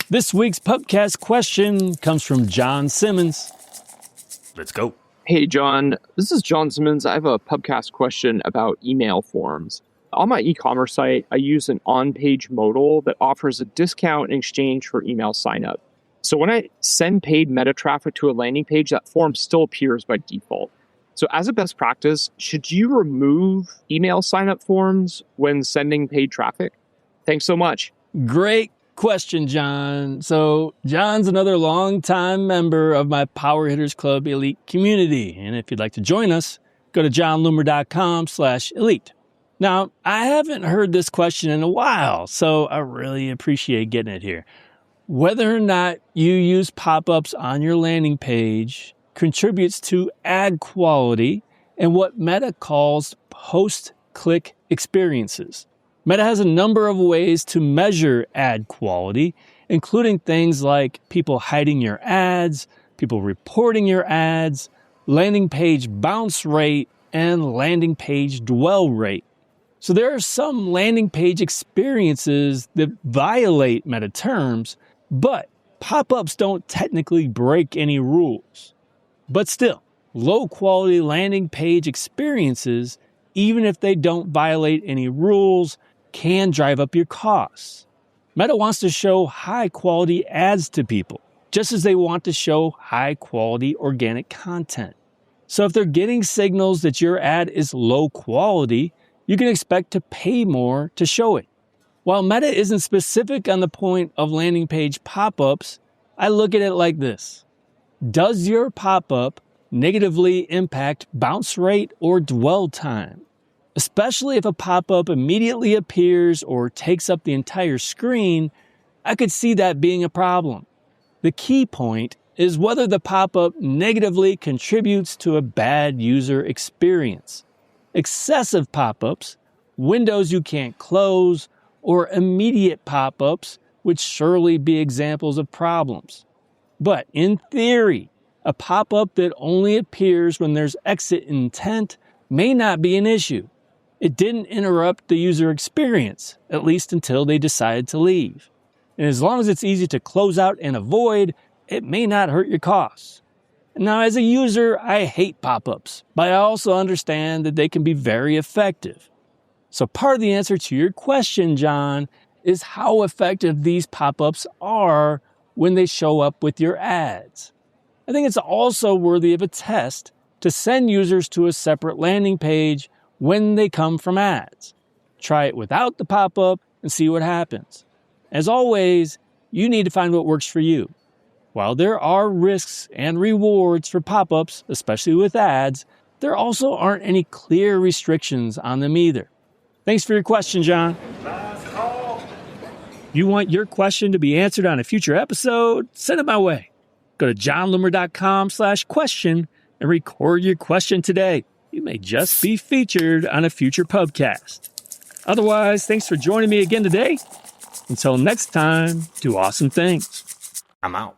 This week's Pupcast question comes from John Simmons. Let's go. Hey, John. This is John Simmons. I have a Pupcast question about email forms. On my e-commerce site, I use an on-page modal that offers a discount in exchange for email sign-up. So when I send paid meta traffic to a landing page, that form still appears by default. So as a best practice, should you remove email sign-up forms when sending paid traffic? Thanks so much. Great question, John. So John's another longtime member of my Power Hitters Club Elite community. And if you'd like to join us, go to johnloomer.com/elite. Now, I haven't heard this question in a while, so I really appreciate getting it here. Whether or not you use pop-ups on your landing page contributes to ad quality and what Meta calls post-click experiences. Meta has a number of ways to measure ad quality, including things like people hiding your ads, people reporting your ads, landing page bounce rate, and landing page dwell rate. So there are some landing page experiences that violate Meta terms, but pop-ups don't technically break any rules. But still, low-quality landing page experiences, even if they don't violate any rules, can drive up your costs. Meta wants to show high-quality ads to people, just as they want to show high-quality organic content. So if they're getting signals that your ad is low quality, you can expect to pay more to show it. While Meta isn't specific on the point of landing page pop-ups, I look at it like this. Does your pop-up negatively impact bounce rate or dwell time? Especially if a pop-up immediately appears or takes up the entire screen, I could see that being a problem. The key point is whether the pop-up negatively contributes to a bad user experience. Excessive pop-ups, windows you can't close, or immediate pop-ups would surely be examples of problems. But in theory, a pop-up that only appears when there's exit intent may not be an issue. It didn't interrupt the user experience, at least until they decided to leave. And as long as it's easy to close out and avoid, it may not hurt your costs. Now, as a user, I hate pop-ups, but I also understand that they can be very effective. So part of the answer to your question, John, is how effective these pop-ups are when they show up with your ads. I think it's also worthy of a test to send users to a separate landing page when they come from ads. Try it without the pop-up and see what happens. As always, you need to find what works for you. While there are risks and rewards for pop-ups, especially with ads, there also aren't any clear restrictions on them either. Thanks for your question, John. You want your question to be answered on a future episode? Send it my way. Go to johnloomer.com/question and record your question today. You may just be featured on a future podcast. Otherwise, thanks for joining me again today. Until next time, do awesome things. I'm out.